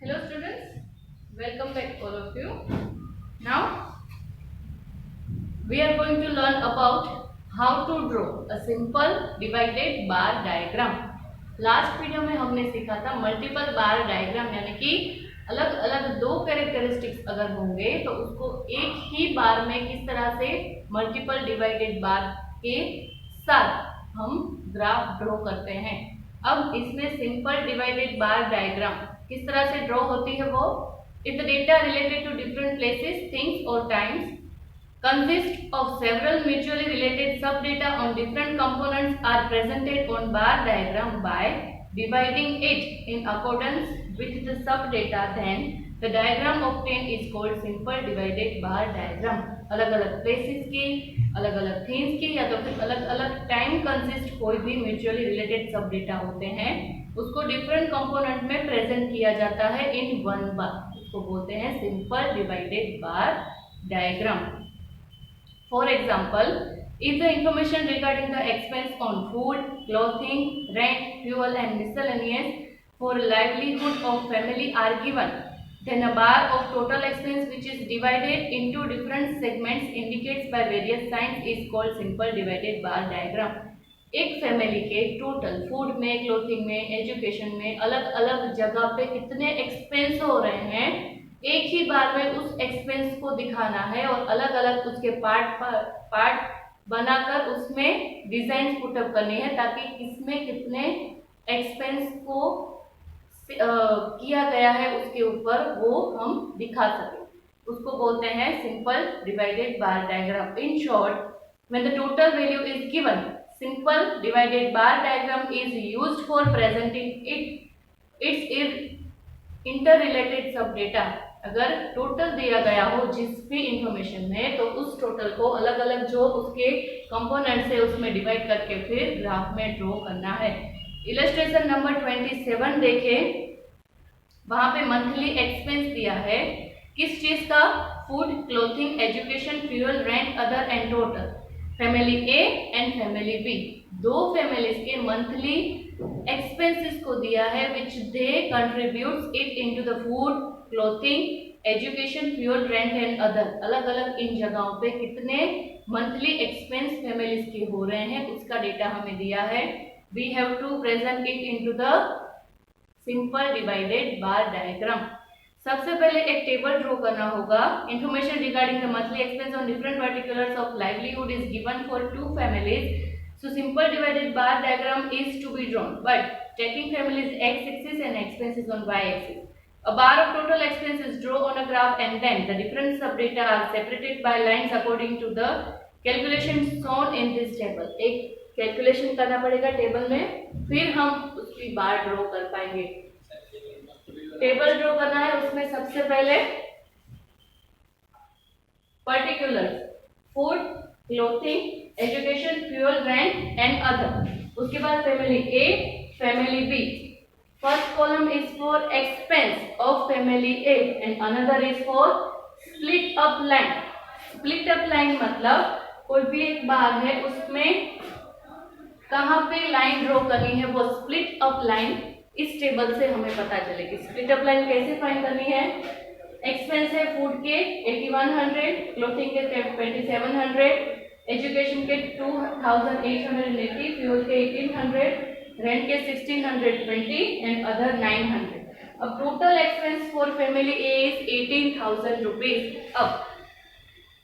Hello students, welcome back all of you. Now we are going to learn about how to draw a simple divided bar diagram. Last video में हमने सीखा था multiple बार diagram, यानी कि अलग अलग दो कैरेक्टरिस्टिक्स अगर होंगे तो उसको एक ही बार में किस तरह से मल्टीपल डिवाइडेड बार के साथ हम ग्राफ ड्रॉ करते हैं। अब इसमें सिंपल डिवाइडेड बार डायग्राम किस तरह से ड्रॉ होती है वो, if the data related to different places, things और times consist of several mutually related subdata on different components are presented on bar diagram by dividing it in accordance with the subdata, then the diagram obtained is called simple divided bar diagram. अलग अलग places की, अलग अलग things की या तो फिर अलग अलग टाइम कंसिस्ट कोई भी म्यूचुअली रिलेटेड सब डेटा होते हैं उसको डिफरेंट कंपोनेंट में प्रेजेंट किया जाता है इन वन बार, उसको बोलते हैं simple divided bar diagram. For example, if the information regarding the expense on food, clothing, rent, fuel and miscellaneous for livelihood of family are given, then a bar of total expense which is divided into different segments indicates by various signs is called simple divided bar diagram. एक family के total food में, clothing में, education में अलग अलग जगह पे कितने एक्सपेंस हो रहे हैं, एक ही बार में उस एक्सपेंस को दिखाना है और अलग अलग उसके पार्ट बनाकर उसमें डिजाइन पुटअप करनी है ताकि इसमें कितने एक्सपेंस को किया गया है उसके ऊपर वो हम दिखा सकें, उसको बोलते हैं simple divided bar diagram. In short, when the total value is given, simple divided bar diagram is used for presenting it's inter related सब डेटा. अगर टोटल दिया गया हो जिस भी इंफॉर्मेशन में, तो उस टोटल को अलग अलग जो उसके कंपोनेंट्स है उसमें डिवाइड करके फिर ग्राफ में ड्रॉ करना है. इलस्ट्रेशन नंबर 27 देखें, वहां पे मंथली एक्सपेंस दिया है किस चीज का, food, clothing, education, fuel, rent, other and total. Family A and family B, दो फैमिलीज के मंथली एक्सपेंसेस को दिया है which they contributes it into the food, clothing, education, fuel, rent and other. अलग अलग इन जगहों पे कितने मंथली एक्सपेंस फैमिलीज के हो रहे हैं उसका डेटा हमें दिया है. We have to present it into the simple divided bar diagram. सबसे पहले एक टेबल ड्रॉ करना होगा. Information regarding the monthly expense on different particulars of livelihood is given for two families. So simple divided bar diagram is to be drawn, but taking families x axis and expenses on y axis. A bar of total expense is drawn on a graph and then the different sub data are separated by lines according to the calculations shown in this table. एक calculation करना पड़ेगा table में, फिर हम उसकी बार draw कर पाएंगे. Table draw करना है, उसमें सबसे पहले particulars, food, clothing, education, fuel, rent and other. उसके बाद family A, family B. First column is for expense of family A and another is for split up line. Split up line मतलब कोई भी एक बार है उसमें कहाँ पे लाइन ड्रॉ करनी है, वो स्प्लिट अप लाइन इस टेबल से हमें पता चलेगी. स्प्लिट अप लाइन कैसे फाइंड करनी है, एक्सपेंस है फूड के 8100, क्लोथिंग के 2700, एजुकेशन के 2880, फ्यूल के 1800, रेंट के 1620 एंड अदर 900. अब total expense for family A is 18,000 rupees. अब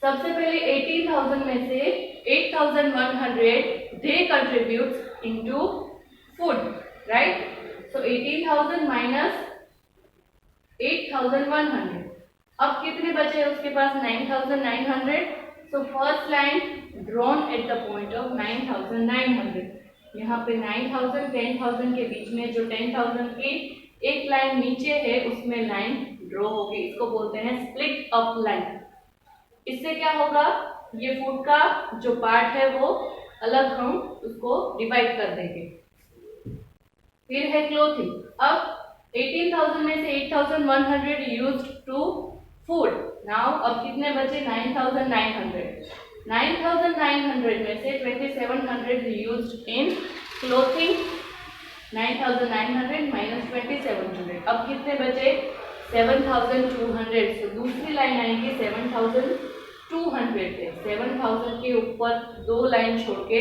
सबसे पहले 18,000 में से 8,100 they contribute into food, right. So 18,000 minus 8,100. अब कितने बचे उसके पास, 9,900. So first line drawn at the point of 9,900. यहाँ पे 9,000 10,000 के बीच में जो 10,000 की एक लाइन नीचे है उसमें लाइन ड्रॉ होगी, इसको बोलते हैं स्प्लिट अप लाइन. इससे क्या होगा, ये फूड का जो पार्ट है वो अलग हम उसको डिवाइड कर देंगे. फिर है क्लोथिंग. अब 18,000 में से 8,100 यूज्ड टू फूड. नाउ अब कितने बचे, 9,900. 9,900 में से 2,700 यूज्ड इन क्लोथिंग. 9,900 माइनस 2,700. अब कितने बचे, 7,200, तो दूसरी लाइन आएगी 7,200 पे। 7,000 के ऊपर 2 लाइन छोड़ के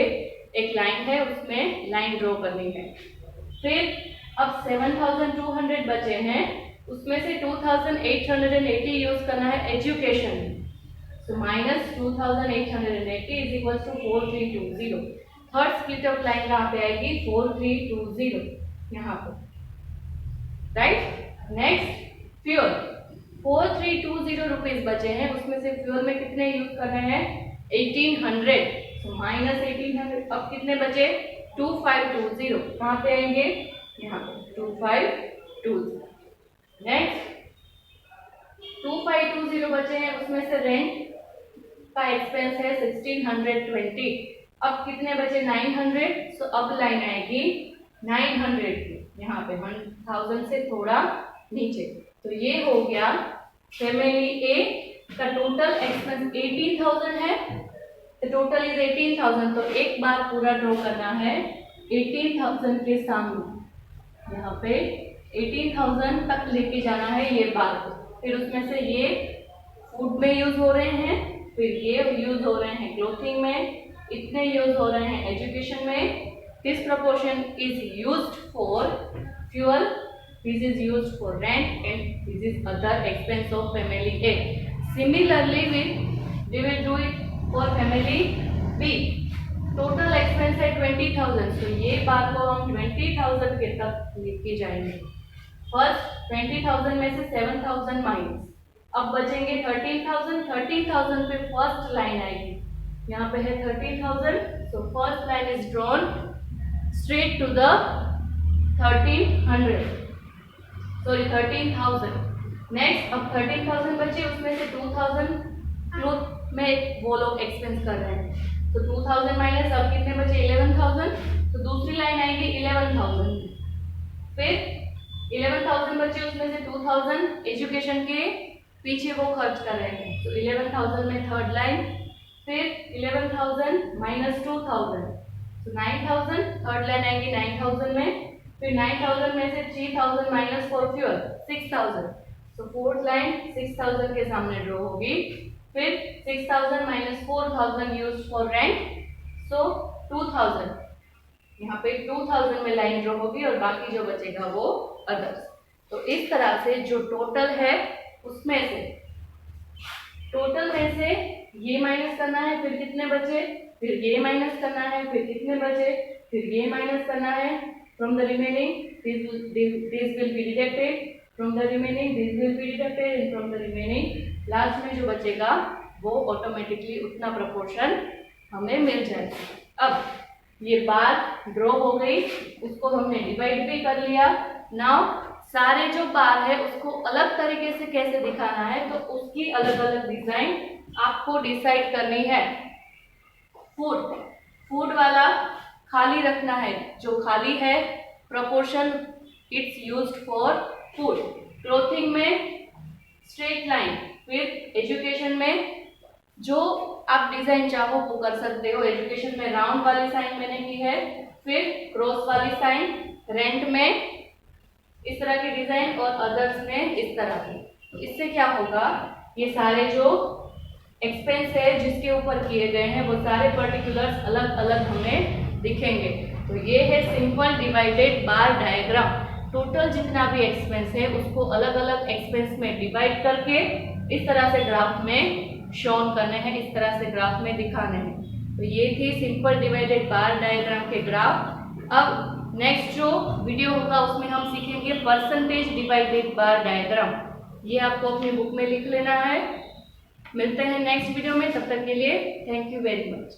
एक लाइन है, उसमें लाइन ड्रॉ करनी है। फिर अब 7,200 बचे हैं, उसमें से 2,880 यूज करना है एजुकेशन में। So minus 2,880 is equals to 4,320. Third split of line कहाँ पे आएगी? 4,320 यहाँ पे, राइट। नेक्स्ट फ्यूल, 4,320 रुपीज बचे हैं, उसमें से फ्यूल में कितने यूज कर रहे हैं? 1,800। so minus 1,800। अब कितने बचे? 2,520 कहाँ पे आएंगे? यहाँ पे 2,520। नेक्स्ट 2,520 बचे हैं, उसमें से रेंट का एक्सपेंस है 1,620। अब कितने बचे? 900। सो अब लाइन आएगी 900 की, यहाँ पे 1,000 से थोड़ा नीचे। तो ये हो गया फैमिली ए का टोटल एक्सपेंस 18,000 है। टोटल इज 18,000, तो एक बार पूरा ड्रॉ करना है 18,000 के सामने। यहाँ पे 18,000 तक लेके जाना है ये बार को। फिर उसमें से ये फूड में यूज हो रहे हैं, फिर ये यूज हो रहे हैं क्लोथिंग में, इतने यूज हो रहे हैं एजुकेशन में। This proportion is used for fuel, this is used for rent and this is other expense of family A. Similarly we will do it for family B. Total expense है 20,000, तो ये बात को हम 20,000 के तक लेके जाएंगे। फर्स्ट 20,000 में से 7,000 माइनस, अब बचेंगे 13,000। 13,000 पे फर्स्ट लाइन आएगी, यहाँ पे है 13,000। So first line is drawn straight to the 1,300, sorry 13,000। Next अब 13,000 बचे, उसमें से 2,000 क्लोथ में वो लोग एक्सपेंस कर रहे हैं, तो 2,000 माइनस, अब कितने बचे? 11,000। तो दूसरी लाइन आएगी 11,000। फिर 11,000 बचे, उसमें से 2,000 एजुकेशन के पीछे वो खर्च कर रहे हैं, तो 11,000 में थर्ड लाइन। फिर 11,000 माइनस 2,000, तो 9,000, थर्ड लाइन आएगी 9,000 में। फिर 9,000 में से 3,000 माइनस फॉर फ्यूल 6,000, तो फोर्थ लाइन 6,000 के सामने ड्रॉ होगी। फिर 6,000 माइनस 4,000 यूज फॉर रेंट, सो 2,000, यहाँ पे 2,000 में लाइन ड्रॉ होगी और बाकी जो बचेगा वो अदर्स। तो इस तरह से जो टोटल है उसमें से, टोटल में से ये माइनस करना है, फिर कितने बचे? फिर ये माइनस करना है, फिर कितने बचे? फिर ये माइनस करना है। From the remaining this will be deducted, from the remaining this will be deducted and from the remaining last में जो बचेगा वो ऑटोमेटिकली उतना प्रोपोर्शन हमें मिल जाएगा। अब ये बार ड्रॉ हो गई, उसको हमने डिवाइड भी कर लिया। नाउ सारे जो बार है उसको अलग तरीके से कैसे दिखाना है, तो उसकी अलग अलग डिजाइन आपको डिसाइड करनी है। फूड वाला खाली रखना है, जो खाली है proportion it's used for food. Clothing में स्ट्रेट लाइन, फिर एजुकेशन में जो आप डिजाइन चाहो वो कर सकते हो। एजुकेशन में राउंड वाली साइन मैंने की है, फिर क्रॉस वाली साइन। रेंट में इस तरह की डिजाइन और अदर्स में इस तरह की। तो इससे क्या होगा, ये सारे जो एक्सपेंस है जिसके ऊपर किए गए हैं वो सारे पर्टिकुलर्स अलग अलग हमें दिखेंगे। तो ये है simple divided bar diagram. Total जितना भी एक्सपेंस है उसको अलग अलग एक्सपेंस में डिवाइड करके इस तरह से ग्राफ में शोन करने हैं, इस तरह से ग्राफ में दिखाने हैं। तो ये थी सिंपल डिवाइडेड बार डायग्राम के ग्राफ। अब नेक्स्ट जो वीडियो होगा उसमें हम सीखेंगे परसेंटेज डिवाइडेड बार डायग्राम। ये आपको अपनी बुक में लिख लेना है। मिलते हैं नेक्स्ट वीडियो में, तब तक के लिए थैंक यू वेरी मच।